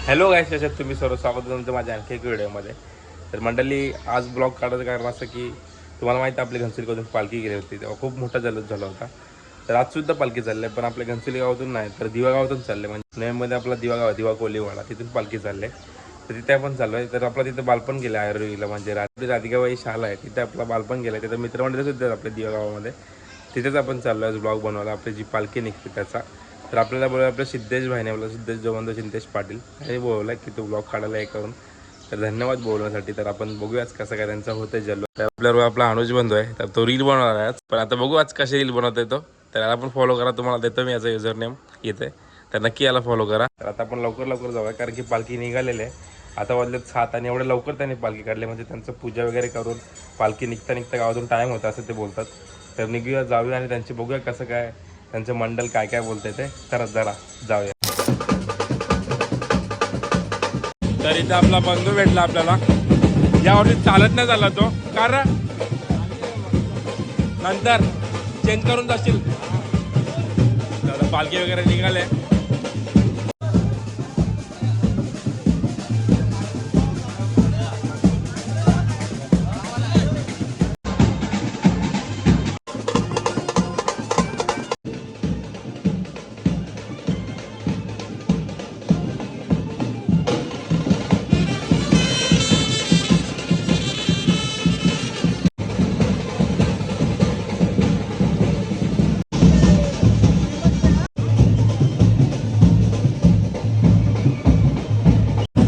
Hello गाईस, कशात तुम्ही सर्व स्वागत आहे तुमचं माझ्या आणखी एक व्हिडिओमध्ये. तर मंडळी, आज ब्लॉग काढायचं कारण असं की तुम्हाला माहिती आहे आपली घनसोली पालखी गेली होती, तेव्हा खूप मोठा जल्लोष झाला होता. तर आजसुद्धा पालखी चालली आहे, पण आपल्या घनसोली गावातून नाही तर दिवा गावातून चालले. म्हणजे पुण्यामध्ये आपला दिवा गाव, दिवा कोलीवाडा, तिथून पालखी चालली आहे. तर तिथे आपण चाललो आहे. तर आपला तिथं बालपण गेलं आयुर्वेदीला, म्हणजे राधिकाबाई शाळा आहे, तिथे आपला बालपण गेलं. तिथं मित्रमंडळीसुद्धा आपल्या दिवा गावामध्ये, तिथेच आपण चाललो आहे ब्लॉग बनवायला. आपली जी पालखी निघते त्याचा. तर आपल्याला बोलवलं आपल्या सिद्धेश भाईने, आपला सिद्धेश जोगंद सिद्धेश पाटील यांनी बोलवलं की तो ब्लॉग काढायला हे करून. तर धन्यवाद बोलवण्यासाठी. तर आपण बघूयाच कसं काय त्यांचा होतं जल्लो. तर आपल्याबरोबर आपला अनुज बंधू आहे, तर तो रील बनवणार आहे आज. पण आता बघू आज कशी रील बनवता येतो. तर याला पण फॉलो करा, तुम्हाला देतो मी याचा युजर नेम येते, तर नक्की याला फॉलो करा. तर आता आपण लवकर लवकर जाऊया, कारण की पालखी निघालेली आहे. आता वाजलेत 7 आणि एवढ्या लवकर त्यांनी पालखी काढली म्हणजे त्यांचं पूजा वगैरे करून पालखी निघता निघता गावातून टाईम होता असं ते बोलतात. तर निघूया, जाऊया आणि त्यांची बघूया कसं काय त्यांचं मंडल काय काय बोलतंय ते. तर जरा जाऊया. तर इथं आपला बंधू भेटला आपल्याला. यावरती चालत नाही झाला तो, कारण नंतर चेंज करून जाशील. तर पालखी वगैरे निघाले.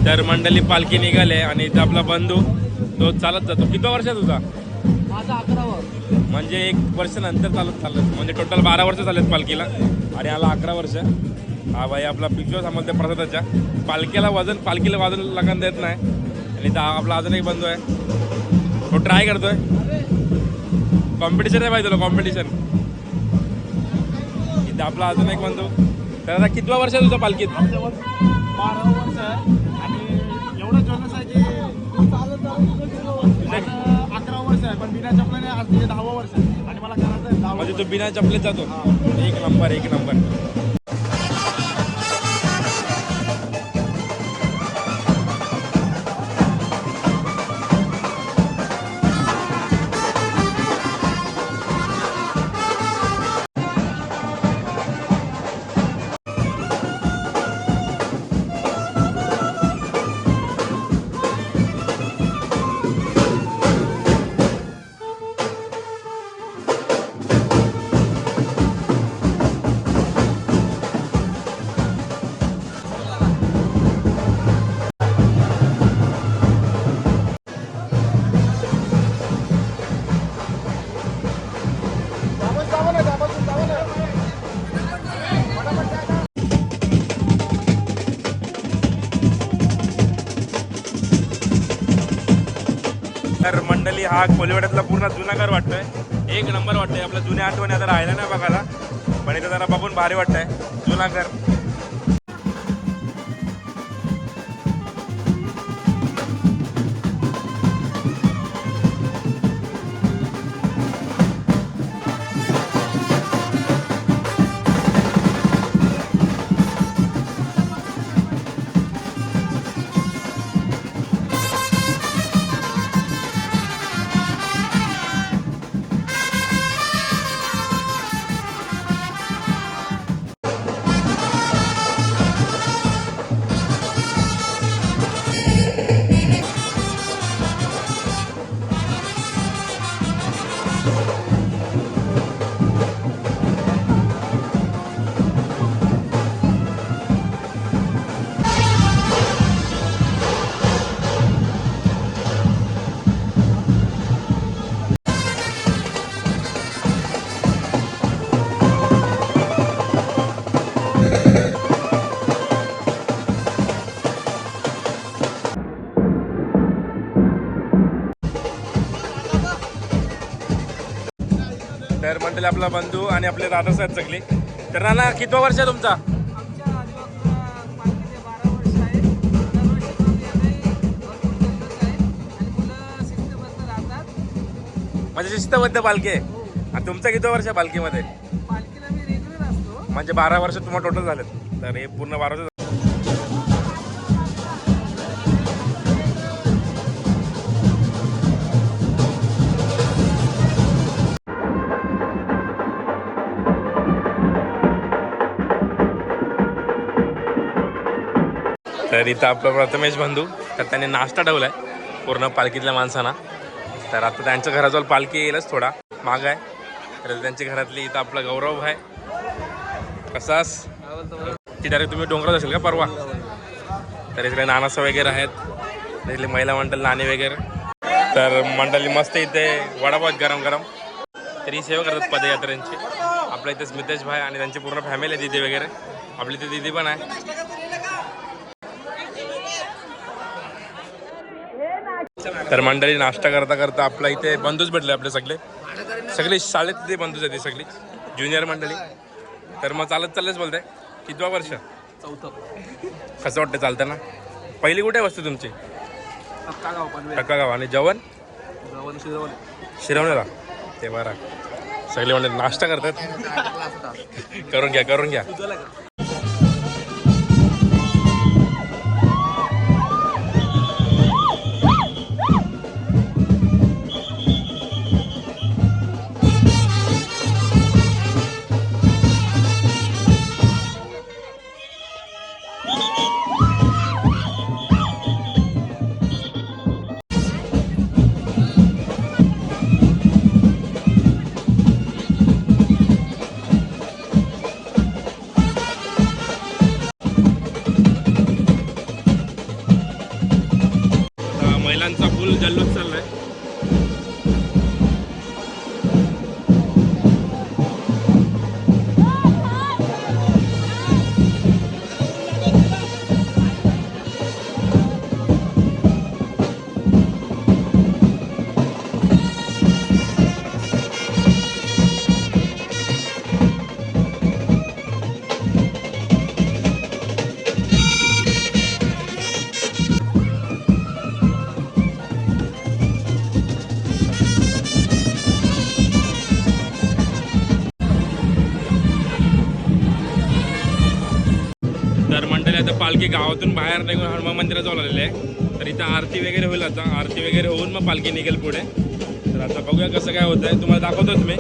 तर मंडळी पालखी निघाले आणि इथं आपला बंधू तो चालत जातो. किती वर्ष तुझा? माझा 11 म्हणजे 1 वर्ष नंतर चालत, म्हणजे टोटल 12 वर्ष झालेत पालखीला आणि याला 11 वर्ष. हा भाई आपला पिशव्या सांभाळते प्रसादाच्या. पालखीला वाजन लगन देत नाही. आणि इथं आपला अजून एक बंधू आहे, तो ट्राय करतोय. कॉम्पिटिशन आहे भाई, तुला कॉम्पिटिशन. इथं आपला अजून एक बंधू. तर आता कितवा वर्ष आहे तुझा पालखीत? 12 वर्ष आहे आणि एवढं जोनस आहे की चालत 11 वर्ष आहे, पण बिना चपलाने आज 10वं वर्ष आहे आणि मला करायचं आहे 10वं. म्हणजे तू बिना चपलेत जातो? एक नंबर, एक नंबर. तर मंडळी, हा कोलीवाड्यातला पूर्ण जुना घर वाटतोय. एक नंबर वाटतंय. आपल्या जुन्या आठवणी आता राहिल्या नाही बघायला, पण इथं जरा बघून भारी वाटतंय. जुना घर. तर मंडळी, आपला बंधू आणि आपले दादासाहेब जगले. तर नाना, कितवा वर्ष आहे तुमचा? आमच्या पालखीचे 12 वर्ष आहे. दरवर्षी आम्ही भरपूर जल्लोष आहे आणि मुलं शिस्तबद्ध राहतात. म्हणजे शिस्तबद्ध पालखी आहे. आणि तुमचा कितवा वर्ष आहे पालखीमध्ये? पालखीला मी रेग्युलर असतो. म्हणजे 12 वर्ष तुम्हाला टोटल झालेत. तर हे पूर्ण 12 वर्ष. तर इथं आपलं प्रथमेश बंधू, तर त्यांनी नाश्ता ठेवलाय पूर्ण पालखीतल्या माणसांना. तर आता त्यांच्या घराजवळ पालखी येईलच, थोडा माग आहे. तर त्यांची घरातली इथं आपला गौरव आहे. कसास की डायरेक्ट तुम्ही डोंगरात असेल का परवा? तर इकडे नानासं वगैरे आहेत, इथले महिला मंडळ नाणी वगैरे. तर मंडळी मस्त इथे वडापाव गरम गरम. तर ही सेवा करतात पदयात्रेंची. आपल्या इथे स्मितेश भाई आणि त्यांची पूर्ण फॅमिली आहे, दिदी वगैरे. आपली इथे दिदी पण आहे. तर मंडळी नाश्ता करता करता आपला इथे बंधूच भेटले, आपले सगळे शाळेतले बंधूच आहेत सगळी ज्युनियर मंडळी. तर मग चाललेच बोलताय. कितवा वर्ष? चौथं. कसं वाटतं चालताना? पहिली कुठे वस्तू तुमची? टक्का गाव. आणि जेवण शिरवण्याला. ते बरं. सगळे मंडळी नाश्ता करतात. करून घ्या. महिलांचा फुल जल्लोष चाललाय. तर मंडळी आता पालखी गावातून बाहेर निघून हनुमान मंदिराजवळ आलेले आहे. तर इथं आरती वगैरे होईल. आता आरती वगैरे होऊन मग पालखी निघेल पुढे. तर आता बघूया कसं काय होत आहे, तुम्हाला दाखवतोच मी.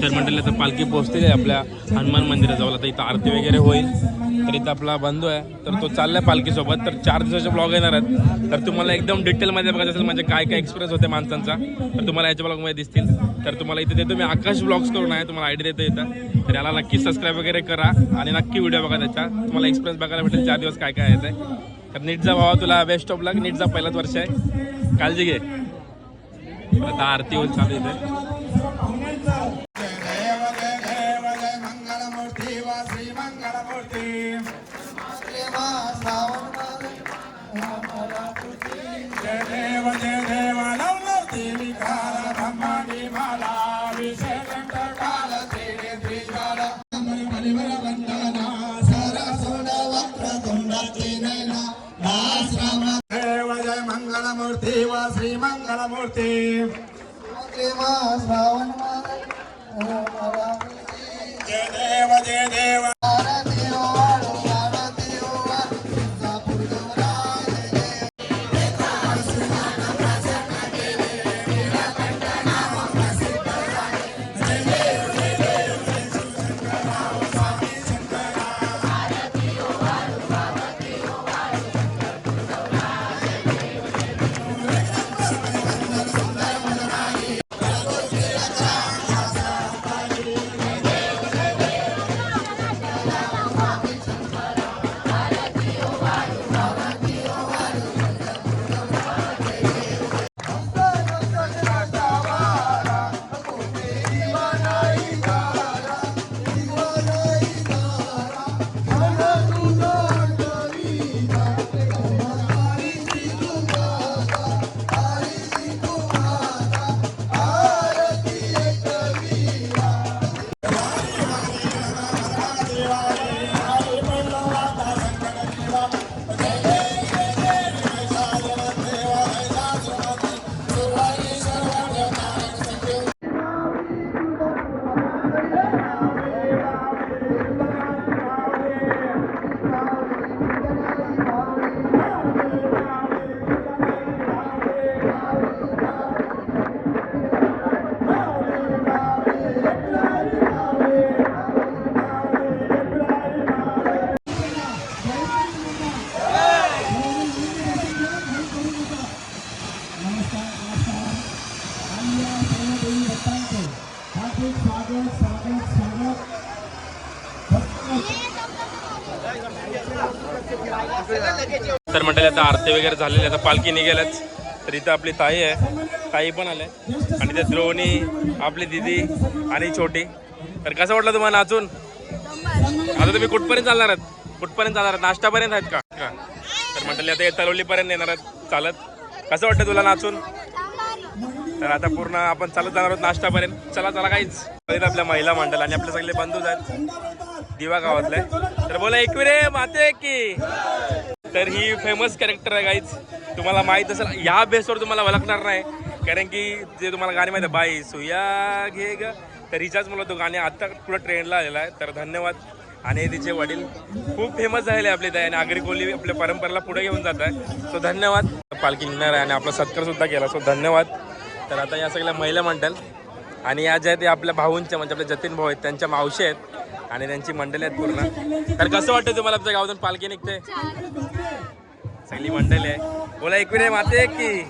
तर मंडळी आता पालखी पोहोचतेली आहे आपल्या हनुमान मंदिराजवळ. आता इथं आरती वगैरे होईल. तर इथं आपला बंधू आहे, तर तो चाललाय पालखीसोबत. तर 4 दिवसाचे ब्लॉग येणार आहेत. तर तुम्हाला एकदम डिटेलमध्ये बघायचं असेल म्हणजे काय एक्सपिरियन्स होते माणसांचा, तर तुम्हाला याच्या ब्लॉगमध्ये दिसतील. तर तुम्हाला इथे देतो मी, आकाश ब्लॉग्स करून आहे, तुम्हाला आयडी देतो इथं. तर याला नक्की सबस्क्राईब वगैरे करा आणि नक्की व्हिडिओ बघा त्याच्या. तुम्हाला एक्सपिरियन्स बघायला भेटेल 4 दिवस काय काय येत आहे. तर नीट जा भावा, तुला बेस्ट ऑफ लक. नीट जा, पहिलाच वर्ष आहे, काळजी घे. आता आरती होईल चालू इथे. देव जय मंगल मंगलमूर्ती व श्री मंगलमूर्ती जय देव जय देव तर मंडळी आता आरती वगैरे झालेली आता पालखी निघेलच. तर इथं आपली ताई आहे, ताई पण आले आणि त्या द्रोणी आपली दिदी आणि छोटी. तर कसं वाटलं तुम्हाला नाचून? आता तुम्ही कुठपर्यंत चालणार आहात? कुठपर्यंत चालणार आहात? नाश्तापर्यंत आहेत का? तर मंडळी आता तलवलीपर्यंत येणार आहेत चालत. कसं वाटतं तुला नाचून? तर आता पूर्ण आपण चालत जाणार आहोत नाश्तापर्यंत. चला चला काहीच आपल्या महिला मंडळ आणि आपले सगळे बंधूच आहेत दिवा गावातले. तर बोला एकविरे माते की. तर ही फेमस कॅरेक्टर आहे गाईच, तुम्हाला माहीत असेल. या बेसवर तुम्हाला ओळखणार नाही कारण की जे तुम्हाला गाणे माहिती आहे बाई सुया घे ग, तर हिच्याच मला तो गाणे आता पुढं ट्रेंडला आलेला आहे. तर धन्यवाद. आणि तिचे वडील खूप फेमस झालेले आपले ताई आणि आगरी कोली आपल्या परंपरेला पुढे घेऊन जात आहे. सो धन्यवाद. पालखी निघणार आहे आणि आपला सत्कार सुद्धा केला. सो धन्यवाद. तर आता या सगळ्या महिला मंडळ आणि या ज्या ते आपल्या भाऊंच्या म्हणजे आपल्या जतीन भाऊ आहेत त्यांच्या मावशी आहेत आणि त्यांची मंडळी आहेत पूर्ण. तर कसं वाटतं तुम्हाला आमच्या गावातून पालखी निघते? सगळी मंडळी आहे. बोला एकविरे माते की.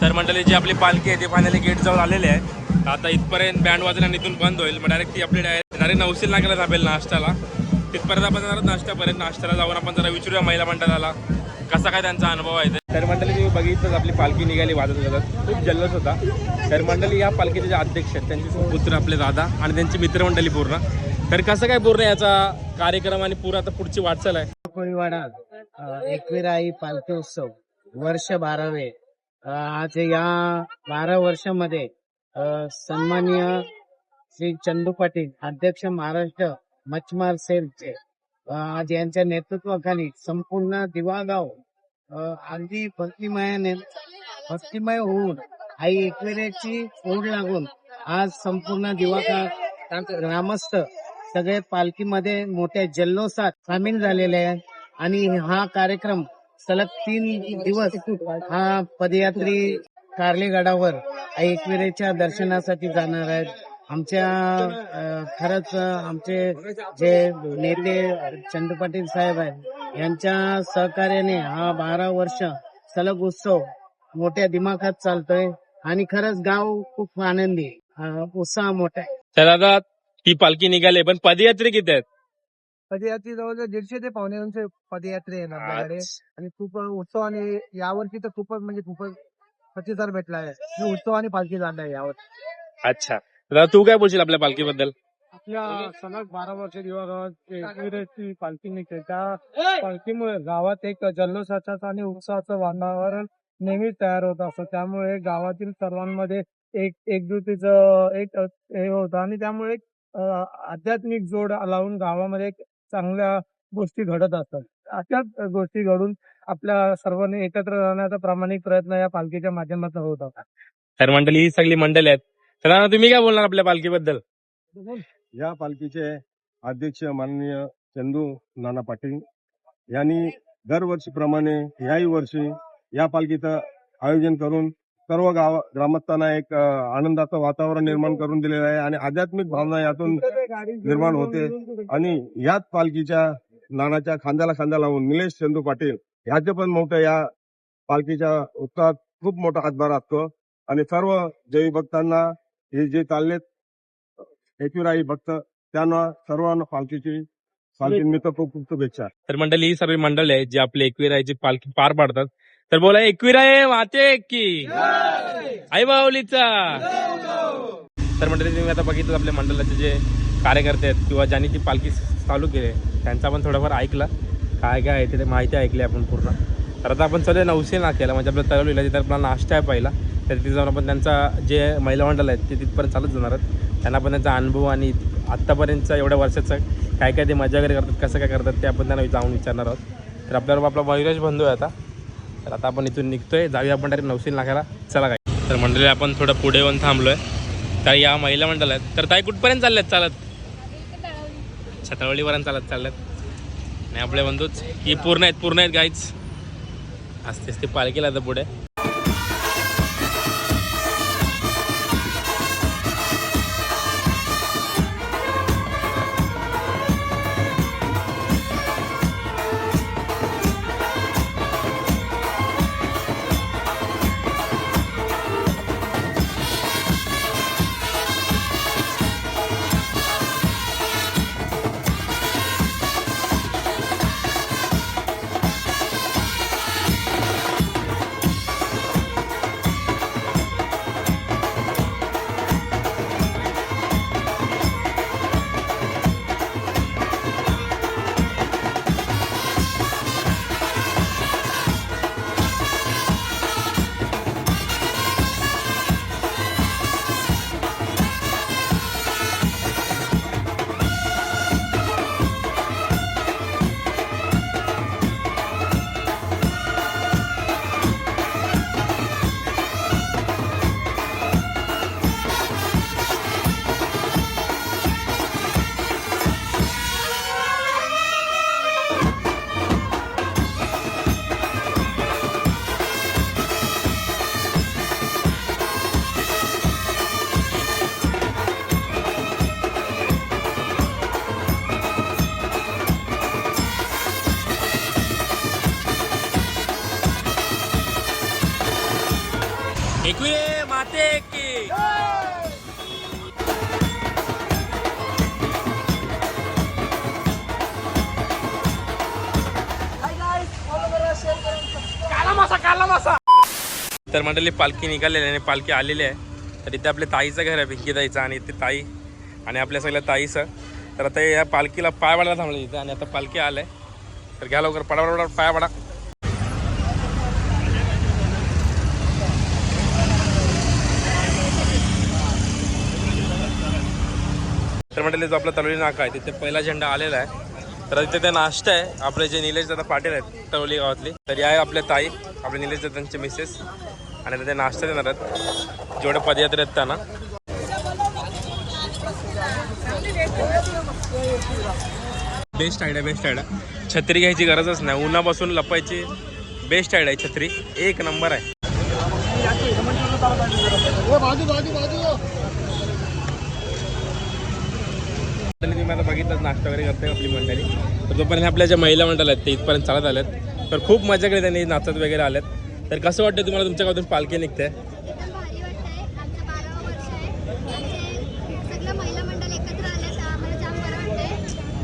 तर मंडळी जी आपली पालखी आहे ती फायनली गेट जवळ आलेली आहे. आता इथपर्यंत बँड वाजून आणि इथून बंद होईल. मग डायरेक्ट ती आपली डायरेक्ट नवशील नाक्याला थांबेल नाश्त्याला. तिथपर्यंत आपण जाणार नाश्त्यापर्यंत. नाश्त्याला जाऊन आपण जरा विचारूया महिला मंडळाला कसा काय त्यांचा अनुभव आहे. तर मंडळी तुम्ही बघितलं आपली पालखी निघाली वाजत वाजत, खूप जल्लोष होता. तर मंडळी या पालखीचे जे अध्यक्ष आहेत त्यांचे सुपुत्र आपले दादा आणि त्यांची मित्रमंडळी पूर्ण. तर कसं काय पूर्ण याचा कार्यक्रम आणि पूर्ण आता पुढची वाटचाल आहे. कोळीवाडा एकविराई पालखी उत्सव वर्ष 12वे. आज या 12 वर्षामध्ये सन्माननीय श्री चंदू पाटील अध्यक्ष महाराष्ट्र मच्छमार सेलचे आज यांच्या नेतृत्वाखाली संपूर्ण दिवागाव अगदी भक्तिमय होऊन आई एकविरेची ओढ लागून आज संपूर्ण दिवागाव ग्रामस्थ सगळे पालखीमध्ये मोठ्या जल्लोषात सामील झालेले आहेत. आणि हा कार्यक्रम सलग 3 दिवस हा पदयात्री कार्लेगडावर आई एकविरेच्या दर्शनासाठी जाणार आहेत. आमच्या खरंच आमचे जे नेते चंदू पाटील साहेब आहेत यांच्या सहकार्याने हा 12 वर्ष सलग उत्सव मोठ्या दिमाखात चालतोय आणि खरंच गाव खूप आनंदी उत्साह मोठा आहे. तर दादा ती पालखी निघाली पण पदयात्री किती आहेत? पदयात्री जवळजवळ 150 ते 250 पदयात्री आहे आपल्याकडे आणि खूप उत्सव आणि यावर्षी तर खूपच प्रतिसाद भेटला आहे. उत्सव आणि पालखी झाला आहे यावर्षी. अच्छा दादा तू काय बोलशील आपल्या पालखीबद्दल? आपल्या सलग 12 वर्ष दिवागावात एकविरेची पालखी निघते. त्या पालखीमुळे गावात एक जल्लोषाचं आणि उत्साहाचं वातावरण नेहमीच तयार होत असतं. त्यामुळे गावातील सर्वांमध्ये एकजुटीचं एक हे होतं आणि त्यामुळे आध्यात्मिक जोड लावून गावामध्ये चांगल्या गोष्टी घडत असतात. अशाच गोष्टी घडून आपल्या सर्वांनी एकत्र राहण्याचा प्रामाणिक प्रयत्न या पालखीच्या माध्यमातून होत होता. तर मंडळी ही सगळी मंडळी आहेत. तर दादा तुम्ही काय बोलणार आपल्या पालखीबद्दल? या पालखीचे अध्यक्ष माननीय चंदू नाना पाटील यांनी दरवर्षीप्रमाणे याही वर्षी या पालखीचं आयोजन करून सर्व ग्रामस्थांना एक आनंदाचं वातावरण निर्माण करून दिलेलं आहे आणि आध्यात्मिक भावना यातून निर्माण होते. आणि याच पालखीच्या नानाच्या खांद्याला खांदा लावून निलेश चंदू पाटील ह्याचे पण मोठं या पालखीच्या उत्साहात खूप मोठा हातभार असतो. आणि सर्व जैवी भक्तांना हे जे चाललेत एकविराई भक्त त्यांना सर्वांना पालखी निमित्त खूप खूप शुभेच्छा. तर मंडळी ही सर्व मंडळी आहेत जी आपली एकविराईची पालखी पार पाडतात. तर बोला एकविराई माते की आई माऊलीचा. तर मंडळी तुम्ही आता बघितलं आपल्या मंडळाचे जे कार्यकर्ते आहेत किंवा ज्यांनी ती पालखी चालू केली त्यांचा आपण थोडंफार ऐकलं काय काय आहे ते माहिती ऐकली आपण पूर्ण. तर आता आपण चालू नवशील नाक्याला म्हणजे आपल्या तळवलीला तिथे आपला नाश्ता आहे पहिला. तर तिथे जाऊन आपण त्यांचा जे महिला मंडळ आहेत ते तिथपर्यंत चालत जाणार आहेत. त्यांना पण त्यांचा अनुभव आणि आत्तापर्यंतचा एवढ्या वर्षाचं काय काय ते मजा वगैरे करतात कसं काय करतात ते आपण त्यांना जाऊन विचारणार आहोत. तर आपल्याबरोबर आपला मयुरेश बंधू आहे आता. तर आता आपण इथून निघतोय जाऊया आपण डायरेक्ट नवशील नाक्याला. चला काय. तर मंडळी आपण थोडं पुढे येऊन थांबलोय. तर या महिला मंडळ आहेत. तर ताई कुठपर्यंत चालल्यात चालत? छतवळीपर्यंत चालल्यात. आणि आपले बंधूच ही पूर्ण आहेत गाईच असतेच ते पालखीला तर पुढे. एकविरे माते की तर मंडळी पालखी निघालेली आहे आणि पालखी आलेली आहे. तर इथे आपल्या ताईचं घर आहे, भिंकी ताईचं, आणि इथे ताई आणि आपल्या सगळ्या ताईचं. तर आता या पालखीला पाय वाढायला थांबले इथे, आणि आता पालखी आलंय. तर घ्या लवकर, पडा पाय वाढा. तर मंडळी जो आपला तळोली नाका आहे तिथे पहिला झेंडा आलेला आहे. तर इथे ते नाश्ता आहे आपले जे निलेश दादा पाटील आहेत तळोली गावातली. तर या आहे आपल्या ताई, आपले निलेश दादांचे मिसेस, आणि आता ते नाश्ता देणार आहेत जेवढे पदयात्रे आहेत त्यांना. Best idea. छत्री घ्यायची गरजच नाही, उन्हापासून लपायची बेस्ट आयडिया आहे. छत्री एक नंबर आहे. तुम्ही आता बघितलं नाश्ता वगैरे करते आपली मंडळी. तर जोपर्यंत आपल्या ज्या महिला मंडळ आहेत ते इथपर्यंत चालत आलेत. तर खूप मजा केली त्यांनी, नाचत वगैरे आलेत. तर कसं वाटतं तुम्हाला तुमच्या गावातून पालखी निघते? एकदम भारी वाटतंय. आमचं 12वं वर्ष आहे. आमचे सगळं महिला मंडळ एकत्र आले, आम्हाला जाम बरं वाटतंय.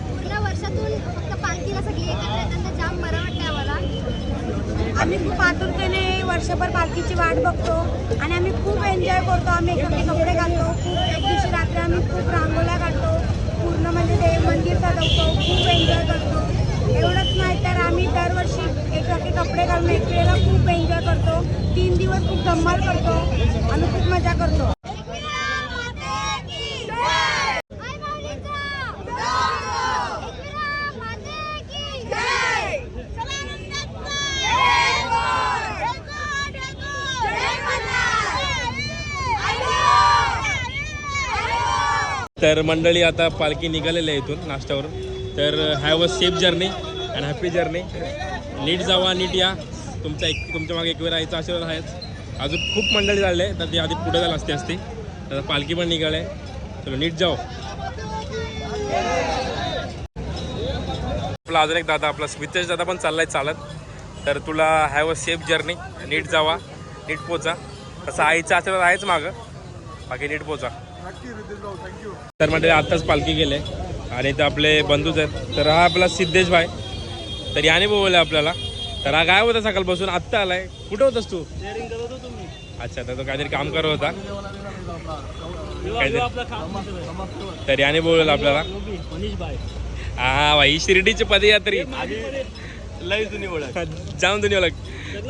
पूर्ण वर्षातून फक्त पालखीला सगळी एकत्र येतात, तर जाम बरं वाटतंय आम्हाला. आम्ही खूप आतुरतेने वर्षभर पालखीची वाट बघतो आणि आम्ही खूप एन्जॉय करतो. आम्ही एकत्र कपडे घालतो, खूप एक दिवशी रात्री आम्ही खूप रांगोळ्या काढतो, पूर्ण म्हणजे ते मंदिर सजवतो, खूप एन्जॉय करतो. एवढंच नाही तर आम्ही दरवर्षी एकसारखे कपडे घालून एकवेळेला खूप एन्जॉय करतो. 3 दिवस खूप धम्माल करतो, आम्ही खूप मजा करतो. तर मंडळी आता पालखी निघालेली आहे इथून नाश्त्यावरून. तर have a safe journey and happy journey. नीट जावा, नीट या. तुमच्या मागे एक वेळ यायचा आशीर्वाद आहेच. अजून खूप मंडळी झाले आहे, तर ती आधी पुढे जायला असते. तर पालखी पण निघाले. चलो नीट जाओ. आपला अजून एक दादा, आपला स्मितेश दादा पण चाललाय चालत. तर तुला हॅव अ सेफ जर्नी, नीट जावा, नीट पोचा. तसं आईचा आशीर्वाद आहेच मागं, बाकी नीट पोचा. तर म्हणजे आत्ताच पालखी गेले आणि ते आपले बंधूच आहेत. तर हा आपला सिद्धेश भाई, तर याने बोलवलं आपल्याला. तर हा काय होता सकाळपासून, आत्ता आलाय. कुठे होतास तू? अच्छा, तर तो काहीतरी काम करत होता तर याने बोलवलं आपल्याला. हा भाई, शिर्डीची पदयात्री जाम जुनी ओळख.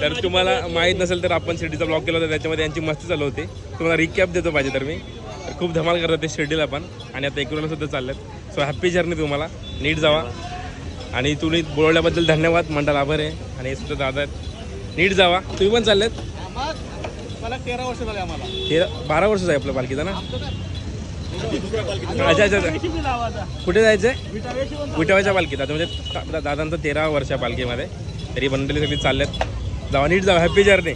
तर तुम्हाला माहीत नसेल तर आपण शिर्डीचा ब्लॉग केला होता, त्याच्यामध्ये यांची मस्ती चालू होती. तुम्हाला रिकॅप देतो पाहिजे तर मी. तर खूप धमाल करत होते शिर्डीला पण, आणि आता एकूणला सुद्धा चाललेत. सो हॅपी जर्नी तुम्हाला, नीट जावा. आणि तुम्ही बोलवल्याबद्दल धन्यवाद, मंडळ आभार आहे. आणि हे सुद्धा दादा आहेत, नीट जावा. तुम्ही पण चाललेत? मला 13 वर्ष झाले आम्हाला. 12 वर्ष आहे आपल्या पालखीचं ना? अच्छा. कुठे जायचं आहे? विटाव्याच्या पालखीत. आता म्हणजे दादांचं 13 वर्ष पालखीमध्ये. तरी मंडळी सगळी चाललेत. जावा, नीट जावा, हॅपी जर्नी.